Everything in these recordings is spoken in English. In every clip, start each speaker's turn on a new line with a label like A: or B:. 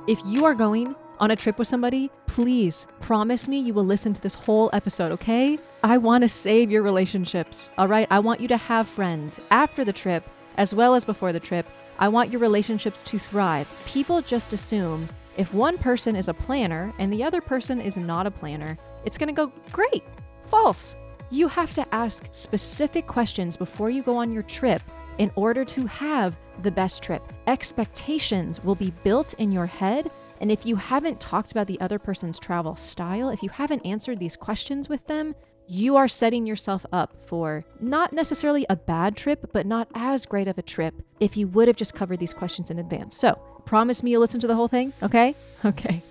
A: If you are going on a trip with somebody, please promise me you will listen to this whole episode, okay? I want to save your relationships, all right? I want you to have friends after the trip as well as before the trip. I want your relationships to thrive. People just assume if one person is a planner and the other person is not a planner, it's going to go great. False. You have to ask specific questions before you go on your trip in order to have the best trip. Expectations will be built in your head. And if you haven't talked about the other person's travel style, if you haven't answered these questions with them, you are setting yourself up for not necessarily a bad trip, but not as great of a trip if you would have just covered these questions in advance. So promise me you'll listen to the whole thing, okay? Okay.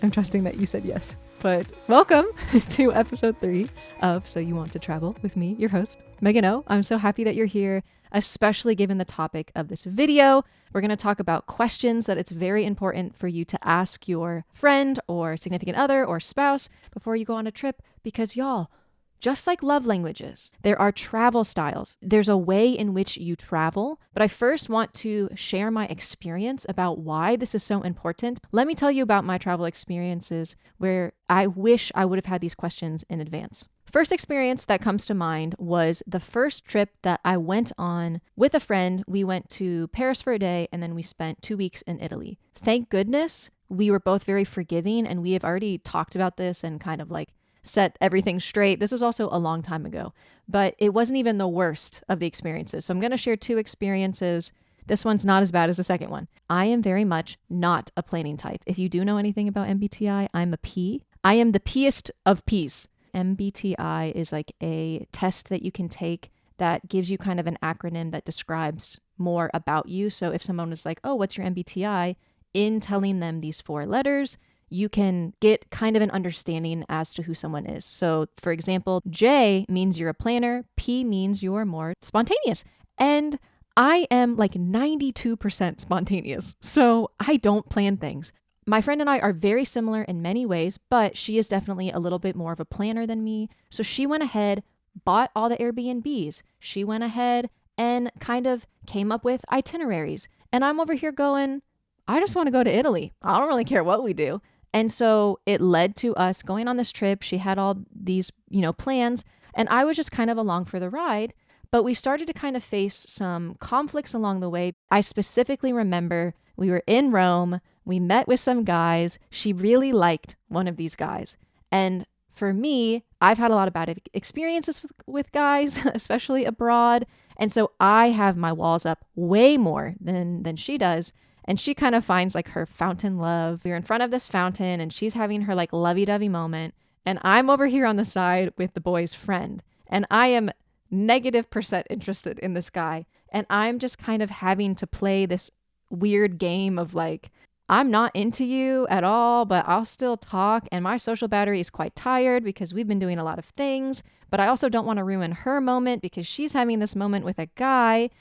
A: I'm trusting that you said yes. But welcome to episode 3 of So You Want to Travel with me, your host, Megan O. I'm so happy that you're here, especially given the topic of this video. We're going to talk about questions that it's very important for you to ask your friend or significant other or spouse before you go on a trip, because y'all, just like love languages, there are travel styles. There's a way in which you travel, but I first want to share my experience about why this is so important. Let me tell you about my travel experiences where I wish I would have had these questions in advance. First experience that comes to mind was the first trip that I went on with a friend. We went to Paris for a day and then we spent 2 weeks in Italy. Thank goodness we were both very forgiving, and we have already talked about this and kind of like set everything straight. This was also a long time ago, but it wasn't even the worst of the experiences. So I'm going to share 2 experiences. This one's not as bad as the second one. I am very much not a planning type. If you do know anything about MBTI, I'm a P. I am the P'est of P's. MBTI is like a test that you can take that gives you kind of an acronym that describes more about you. So if someone was like, oh, what's your MBTI? In telling them these 4 letters, you can get kind of an understanding as to who someone is. So for example, J means you're a planner, P means you're more spontaneous. And I am like 92% spontaneous. So I don't plan things. My friend and I are very similar in many ways, but she is definitely a little bit more of a planner than me. So she went ahead, bought all the Airbnbs. She went ahead and kind of came up with itineraries. And I'm over here going, I just want to go to Italy. I don't really care what we do. And so it led to us going on this trip. She had all these, plans, and I was just kind of along for the ride. But we started to kind of face some conflicts along the way. I specifically remember we were in Rome. We met with some guys. She really liked one of these guys. And for me, I've had a lot of bad experiences with guys, especially abroad. And so I have my walls up way more than she does. And she kind of finds like her fountain love. We're in front of this fountain and she's having her like lovey-dovey moment. And I'm over here on the side with the boy's friend. And I am -% interested in this guy. And I'm just kind of having to play this weird game of like, I'm not into you at all, but I'll still talk. And my social battery is quite tired because we've been doing a lot of things. But I also don't want to ruin her moment because she's having this moment with a guy.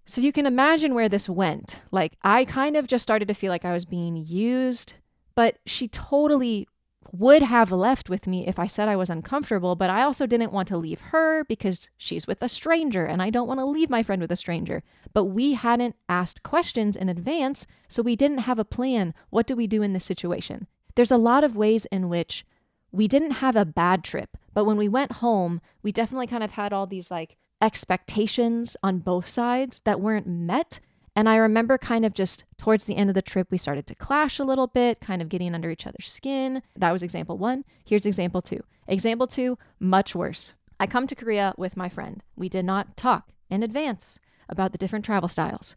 A: So you can imagine where this went. Like, I kind of just started to feel like I was being used, but she totally would have left with me if I said I was uncomfortable, but I also didn't want to leave her because she's with a stranger and I don't want to leave my friend with a stranger. But we hadn't asked questions in advance, so we didn't have a plan. What do we do in this situation? There's a lot of ways in which we didn't have a bad trip, but when we went home, we definitely kind of had all these like expectations on both sides that weren't met. And I remember kind of just towards the end of the trip, we started to clash a little bit, kind of getting under each other's skin. That was example 1. Here's example 2. Example 2, much worse. I come to Korea with my friend. We did not talk in advance about the different travel styles.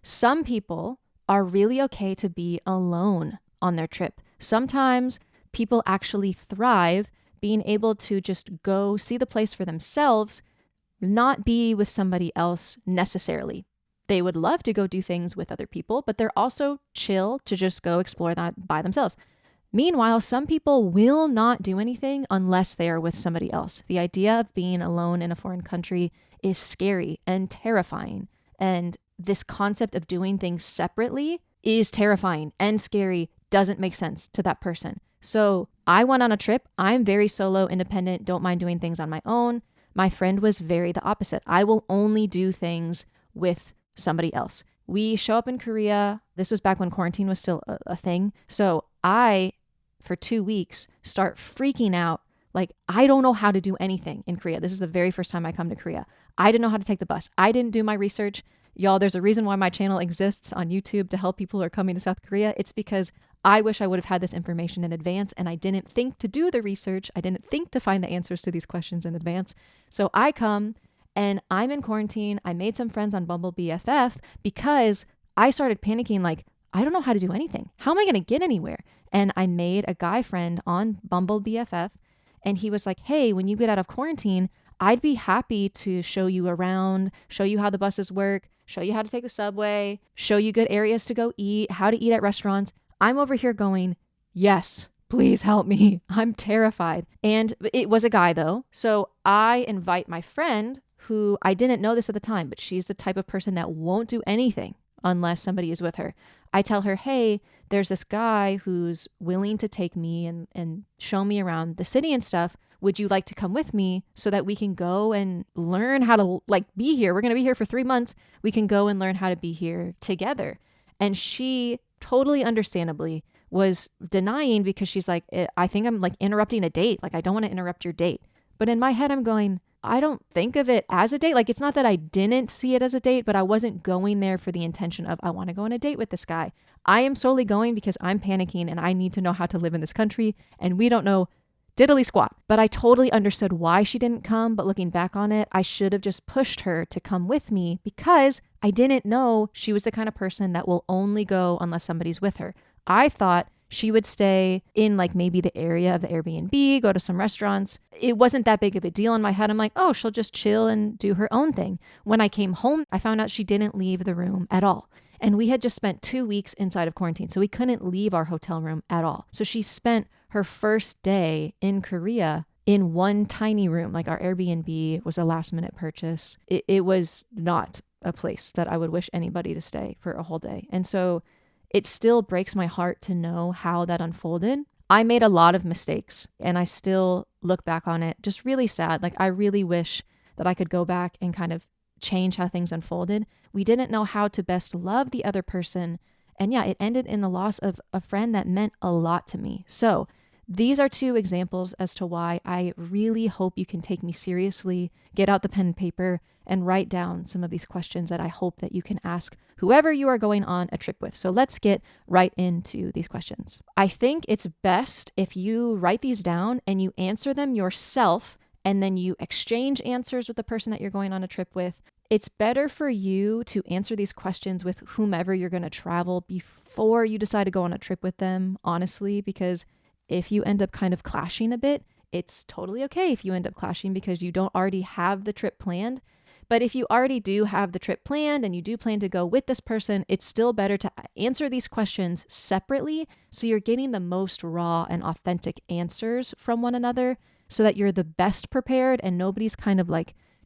A: Some people are really okay to be alone on their trip. Sometimes people actually thrive being able to just go see the place for themselves, not be with somebody else necessarily. They would love to go do things with other people, but they're also chill to just go explore that by themselves. Meanwhile, some people will not do anything unless they are with somebody else. The idea of being alone in a foreign country is scary and terrifying. And this concept of doing things separately is terrifying and scary, doesn't make sense to that person. So I went on a trip. I'm very solo, independent, don't mind doing things on my own. My friend was very the opposite. I will only do things with somebody else. We show up in Korea. This was back when quarantine was still a thing. So I, for 2 weeks, start freaking out. Like, I don't know how to do anything in Korea. This is the very first time I come to Korea. I didn't know how to take the bus. I didn't do my research. Y'all, there's a reason why my channel exists on YouTube to help people who are coming to South Korea. It's because I wish I would have had this information in advance, and I didn't think to do the research. I didn't think to find the answers to these questions in advance. So I come and I'm in quarantine. I made some friends on Bumble BFF because I started panicking, like, I don't know how to do anything. How am I going to get anywhere? And I made a guy friend on Bumble BFF, and he was like, hey, when you get out of quarantine, I'd be happy to show you around, show you how the buses work, show you how to take the subway, show you good areas to go eat, how to eat at restaurants. I'm over here going, yes, please help me. I'm terrified. And it was a guy though. So I invite my friend, who I didn't know this at the time, but she's the type of person that won't do anything unless somebody is with her. I tell her, hey, there's this guy who's willing to take me and show me around the city and stuff. Would you like to come with me so that we can go and learn how to be here? We're going to be here for 3 months. We can go and learn how to be here together. And she totally understandably was denying because she's like, I think I'm interrupting a date. I don't want to interrupt your date. But in my head, I'm going, I don't think of it as a date. It's not that I didn't see it as a date, but I wasn't going there for the intention of, I want to go on a date with this guy. I am solely going because I'm panicking and I need to know how to live in this country. And we don't know diddly squat. But I totally understood why she didn't come. But looking back on it, I should have just pushed her to come with me because I didn't know she was the kind of person that will only go unless somebody's with her. I thought she would stay in maybe the area of the Airbnb, go to some restaurants. It wasn't that big of a deal in my head. I'm like, oh, she'll just chill and do her own thing. When I came home, I found out she didn't leave the room at all. And we had just spent 2 weeks inside of quarantine, so we couldn't leave our hotel room at all. So she spent her first day in Korea in one tiny room. Our Airbnb was a last minute purchase. It was not a place that I would wish anybody to stay for a whole day. And so it still breaks my heart to know how that unfolded. I made a lot of mistakes and I still look back on it just really sad. I really wish that I could go back and kind of change how things unfolded. We didn't know how to best love the other person. And yeah, it ended in the loss of a friend that meant a lot to me. So these are 2 examples as to why I really hope you can take me seriously, get out the pen and paper, and write down some of these questions that I hope that you can ask whoever you are going on a trip with. So let's get right into these questions. I think it's best if you write these down and you answer them yourself, and then you exchange answers with the person that you're going on a trip with. It's better for you to answer these questions with whomever you're going to travel before you decide to go on a trip with them, honestly, because if you end up kind of clashing a bit, it's totally okay if you end up clashing because you don't already have the trip planned. But if you already do have the trip planned and you do plan to go with this person, it's still better to answer these questions separately so you're getting the most raw and authentic answers from one another so that you're the best prepared and nobody's kind of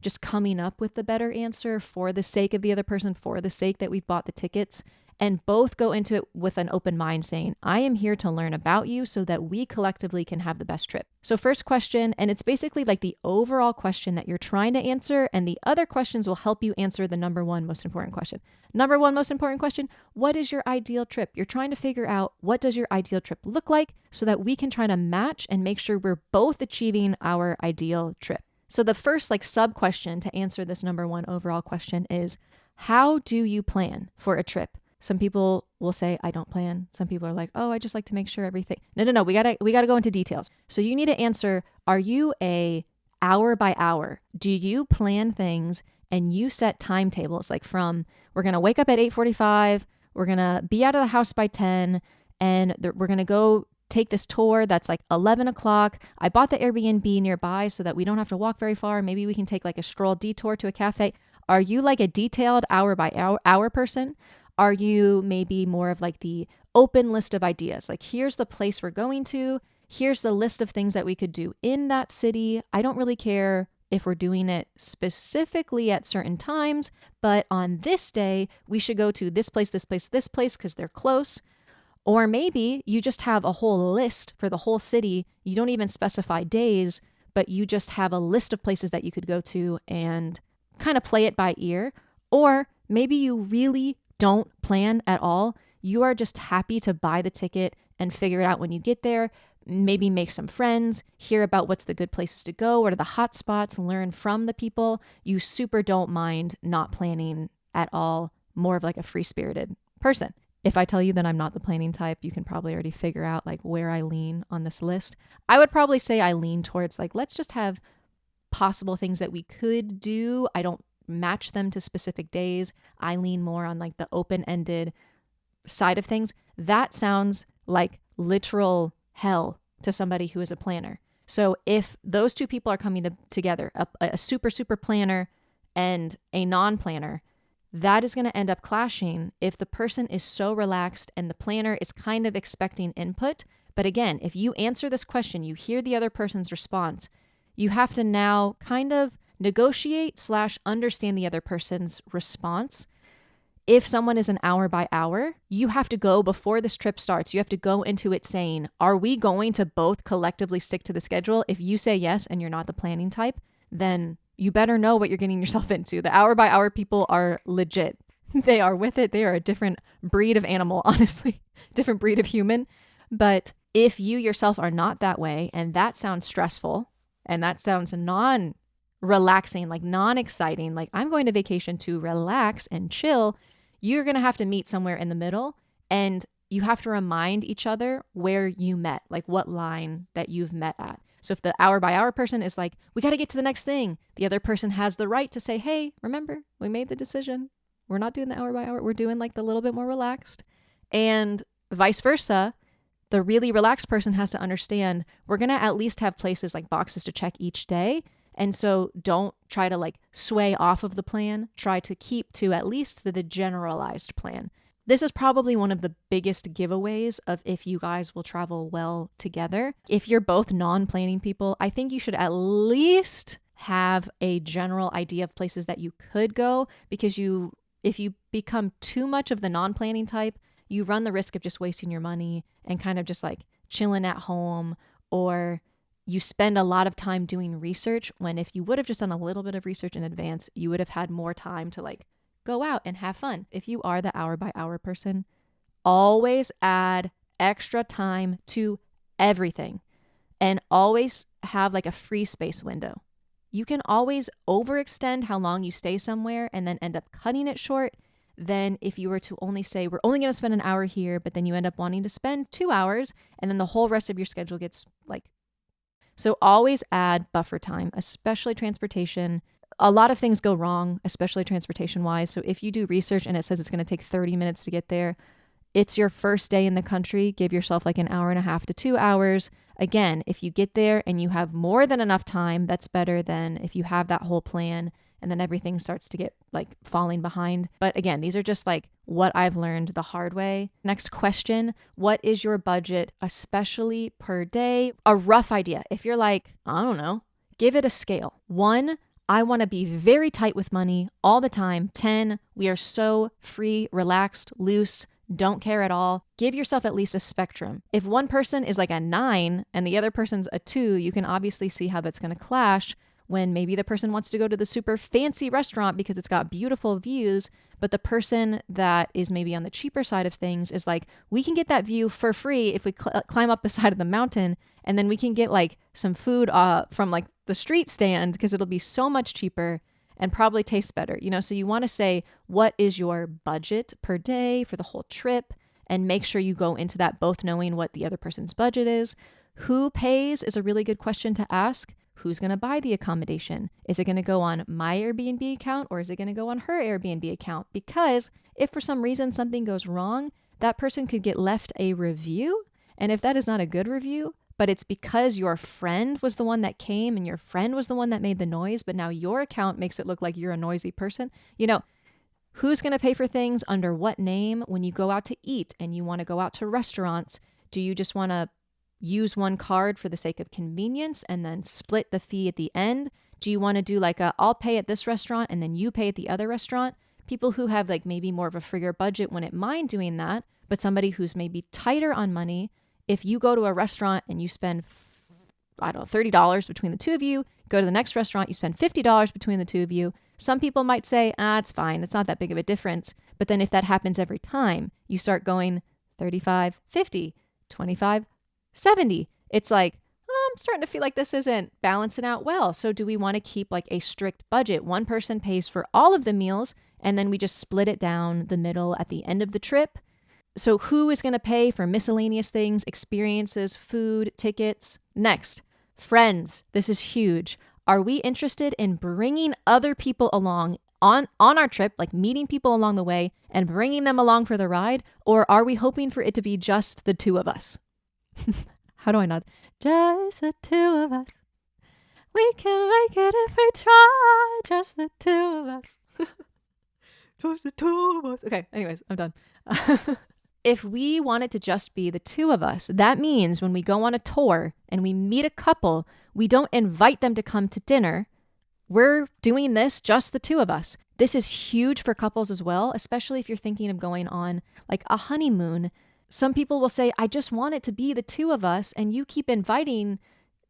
A: just coming up with the better answer for the sake of the other person, for the sake that we've bought the tickets. And both go into it with an open mind saying, I am here to learn about you so that we collectively can have the best trip. So first question, and it's basically the overall question that you're trying to answer, and the other questions will help you answer the number 1 most important question. Number 1 most important question, what is your ideal trip? You're trying to figure out what does your ideal trip look like so that we can try to match and make sure we're both achieving our ideal trip. So the first sub question to answer this number 1 overall question is, how do you plan for a trip? Some people will say, I don't plan. Some people are like, oh, I just like to make sure everything. No. We gotta go into details. So you need to answer, are you a hour by hour? Do you plan things and you set timetables from, we're going to wake up at 8:45, we're going to be out of the house by 10, and we're going to go take this tour that's 11 o'clock. I bought the Airbnb nearby so that we don't have to walk very far. Maybe we can take a stroll detour to a cafe. Are you a detailed hour by hour person? Are you maybe more of the open list of ideas? Here's the place we're going to. Here's the list of things that we could do in that city. I don't really care if we're doing it specifically at certain times, but on this day, we should go to this place, this place, this place because they're close. Or maybe you just have a whole list for the whole city. You don't even specify days, but you just have a list of places that you could go to and kind of play it by ear. Or maybe you really don't plan at all, you are just happy to buy the ticket and figure it out when you get there, maybe make some friends, hear about what's the good places to go, what are the hot spots, learn from the people. You super don't mind not planning at all, more of like a free-spirited person. If I tell you that I'm not the planning type, you can probably already figure out like where I lean on this list. I would probably say I lean towards like, let's just have possible things that we could do. I don't match them to specific days. I lean more on like the open-ended side of things. That sounds like literal hell to somebody who is a planner. So if those two people are coming together, a super planner and a non-planner, that is going to end up clashing if the person is so relaxed and the planner is kind of expecting input. But again, if you answer this question, you hear the other person's response, you have to now kind of negotiate / understand the other person's response. If someone is an hour by hour, you have to go before this trip starts. You have to go into it saying, are we going to both collectively stick to the schedule? If you say yes and you're not the planning type, then you better know what you're getting yourself into. The hour by hour people are legit. They are with it. They are a different breed of animal, honestly, different breed of human. But if you yourself are not that way, and that sounds stressful, and that sounds non-relaxing, like non-exciting, like I'm going to vacation to relax and chill, you're going to have to meet somewhere in the middle, and you have to remind each other where you met, like what line that you've met at. So if the hour by hour person is like, we got to get to the next thing, the other person has the right to say, hey, remember, we made the decision. We're not doing the hour by hour. We're doing like the little bit more relaxed. And vice versa. The really relaxed person has to understand we're going to at least have places like boxes to check each day. And so don't try to like sway off of the plan. Try to keep to at least the generalized plan. This is probably one of the biggest giveaways of if you guys will travel well together. If you're both non-planning people, I think you should at least have a general idea of places that you could go, because if you become too much of the non-planning type, you run the risk of just wasting your money and kind of just like chilling at home, or you spend a lot of time doing research when if you would have just done a little bit of research in advance, you would have had more time to like go out and have fun. If you are the hour by hour person, always add extra time to everything and always have like a free space window. You can always overextend how long you stay somewhere and then end up cutting it short than if you were to only say, we're only going to spend an hour here, but then you end up wanting to spend 2 hours and then the whole rest of your schedule gets like. So always add buffer time, especially transportation. A lot of things go wrong, especially transportation wise. So if you do research and it says it's going to take 30 minutes to get there, it's your first day in the country. Give yourself like an hour and a half to 2 hours. Again, if you get there and you have more than enough time, that's better than if you have that whole plan and then everything starts to get like falling behind. But again, these are just like what I've learned the hard way. Next question, what is your budget, especially per day? A rough idea. If you're like, I don't know, give it a scale. 1, I want to be very tight with money all the time. 10, we are so free, relaxed, loose, don't care at all. Give yourself at least a spectrum. If one person is like a 9 and the other person's a 2, you can obviously see how that's going to clash when maybe the person wants to go to the super fancy restaurant because it's got beautiful views, but the person that is maybe on the cheaper side of things is like, we can get that view for free if we climb up the side of the mountain, and then we can get like some food from like the street stand because it'll be so much cheaper and probably tastes better, you know? So you want to say, what is your budget per day for the whole trip? And make sure you go into that both knowing what the other person's budget is. Who pays is a really good question to ask. Who's going to buy the accommodation? Is it going to go on my Airbnb account or is it going to go on her Airbnb account? Because if for some reason something goes wrong, that person could get left a review. And if that is not a good review, but it's because your friend was the one that came and your friend was the one that made the noise, but now your account makes it look like you're a noisy person, you know, who's going to pay for things under what name when you go out to eat and you want to go out to restaurants? Do you just want to use one card for the sake of convenience and then split the fee at the end? Do you want to do like I'll pay at this restaurant and then you pay at the other restaurant? People who have like maybe more of a freer budget wouldn't mind doing that, but somebody who's maybe tighter on money, if you go to a restaurant and you spend, I don't know, $30 between the two of you, go to the next restaurant, you spend $50 between the two of you. Some people might say, it's fine. It's not that big of a difference. But then if that happens every time, you start going 35, 50, 25, 70. It's like, I'm starting to feel like this isn't balancing out well. So do we want to keep like a strict budget? One person pays for all of the meals and then we just split it down the middle at the end of the trip. So who is going to pay for miscellaneous things, experiences, food, tickets? Next, friends. This is huge. Are we interested in bringing other people along on our trip, like meeting people along the way and bringing them along for the ride? Or are we hoping for it to be just the two of us? How do I not? Just the two of us. We can make it if we try. Just the two of us. Just the two of us. Okay, anyways, I'm done. If we want it to just be the two of us, that means when we go on a tour and we meet a couple, we don't invite them to come to dinner. We're doing this just the two of us. This is huge for couples as well, especially if you're thinking of going on like a honeymoon. Some people will say, I just want it to be the two of us, and you keep inviting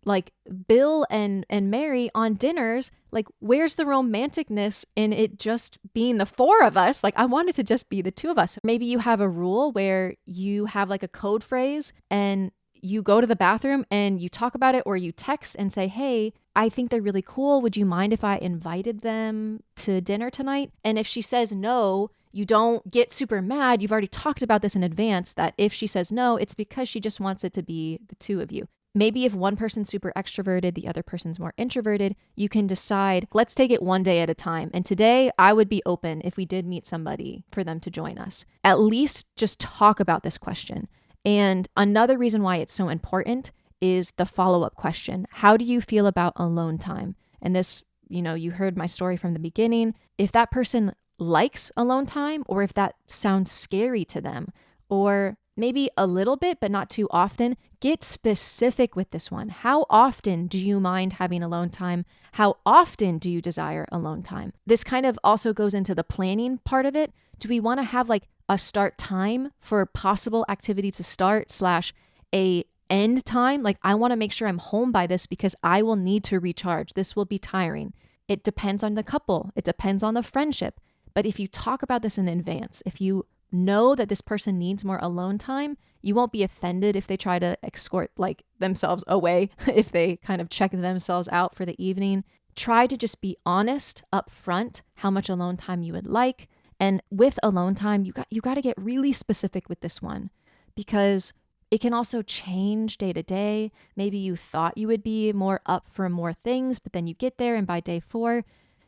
A: like Bill and Mary on dinners. Like, where's the romanticness in it just being the four of us? Like, I want it to just be the two of us. Maybe you have a rule where you have like a code phrase and you go to the bathroom and you talk about it, or you text and say, hey, I think they're really cool. Would you mind if I invited them to dinner tonight? And if she says no, you don't get super mad. You've already talked about this in advance, that if she says no, it's because she just wants it to be the two of you. Maybe if one person's super extroverted, the other person's more introverted, you can decide, let's take it one day at a time. And today I would be open if we did meet somebody for them to join us. At least just talk about this question. And another reason why it's so important is the follow-up question. How do you feel about alone time? And this, you heard my story from the beginning. If that person likes alone time, or if that sounds scary to them, or maybe a little bit, but not too often, get specific with this one. How often do you mind having alone time? How often do you desire alone time? This kind of also goes into the planning part of it. Do we want to have like a start time for possible activity to start / a end time? Like, I want to make sure I'm home by this because I will need to recharge. This will be tiring. It depends on the couple. It depends on the friendship. But if you talk about this in advance, if you know that this person needs more alone time, you won't be offended if they try to escort like themselves away, if they kind of check themselves out for the evening. Try to just be honest up front how much alone time you would like. And with alone time, you got to get really specific with this one, because it can also change day to day. Maybe you thought you would be more up for more things, but then you get there and by day 4,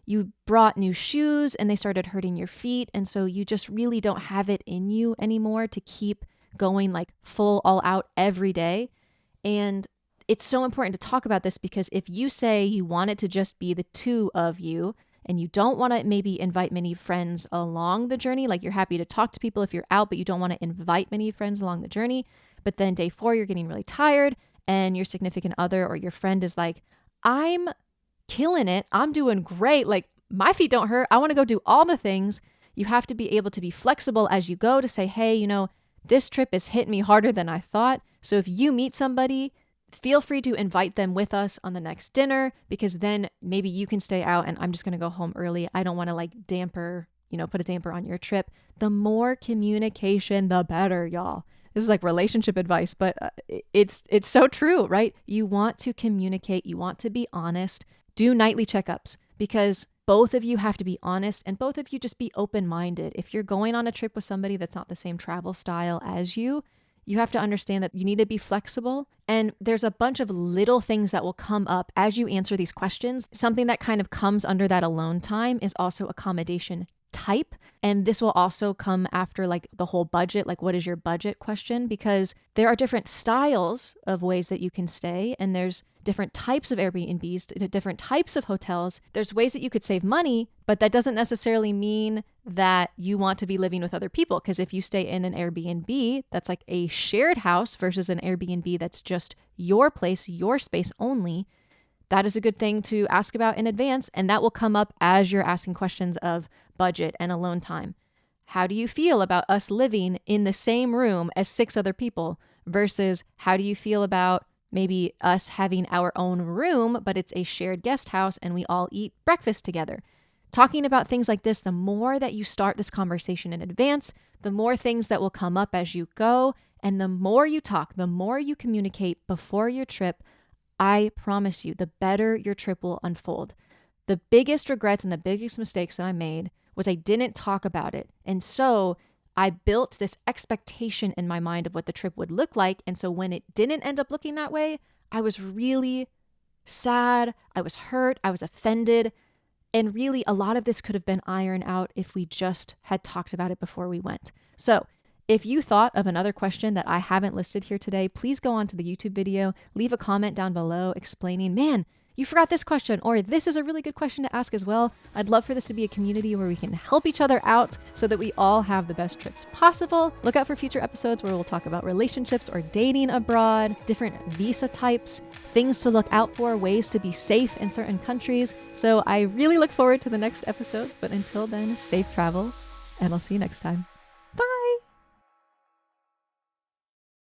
A: you brought new shoes and they started hurting your feet. And so you just really don't have it in you anymore to keep going like full all out every day. And it's so important to talk about this, because if you say you want it to just be the two of you and you don't want to maybe invite many friends along the journey, like you're happy to talk to people if you're out, but you don't want to invite many friends along the journey. But then day 4, you're getting really tired and your significant other or your friend is like, I'm killing it. I'm doing great. Like, my feet don't hurt. I want to go do all the things. You have to be able to be flexible as you go to say, hey, this trip is hitting me harder than I thought. So if you meet somebody, feel free to invite them with us on the next dinner, because then maybe you can stay out and I'm just going to go home early. I don't want to like put a damper on your trip. The more communication, the better, y'all. This is like relationship advice, but it's so true, right? You want to communicate. You want to be honest. Do nightly checkups, because both of you have to be honest and both of you just be open-minded. If you're going on a trip with somebody that's not the same travel style as you, you have to understand that you need to be flexible. And there's a bunch of little things that will come up as you answer these questions. Something that kind of comes under that alone time is also accommodation type. And this will also come after like the whole budget, like what is your budget question, because there are different styles of ways that you can stay. And there's different types of Airbnbs, different types of hotels. There's ways that you could save money, but that doesn't necessarily mean that you want to be living with other people. Because if you stay in an Airbnb, that's like a shared house versus an Airbnb that's just your place, your space only. That is a good thing to ask about in advance. And that will come up as you're asking questions of budget and alone time. How do you feel about us living in the same room as 6 other people versus how do you feel about maybe us having our own room, but it's a shared guest house and we all eat breakfast together? talking about things like this, the more that you start this conversation in advance, the more things that will come up as you go. And the more you talk, the more you communicate before your trip, I promise you, the better your trip will unfold. The biggest regrets and the biggest mistakes that I made was I didn't talk about it. And so I built this expectation in my mind of what the trip would look like. And so when it didn't end up looking that way, I was really sad. I was hurt. I was offended. And really, a lot of this could have been ironed out if we just had talked about it before we went. So if you thought of another question that I haven't listed here today, please go onto the YouTube video, leave a comment down below explaining, man, you forgot this question, or this is a really good question to ask as well. I'd love for this to be a community where we can help each other out so that we all have the best trips possible. Look out for future episodes where we'll talk about relationships or dating abroad, different visa types, things to look out for, ways to be safe in certain countries. So I really look forward to the next episodes, but until then, safe travels, and I'll see you next time.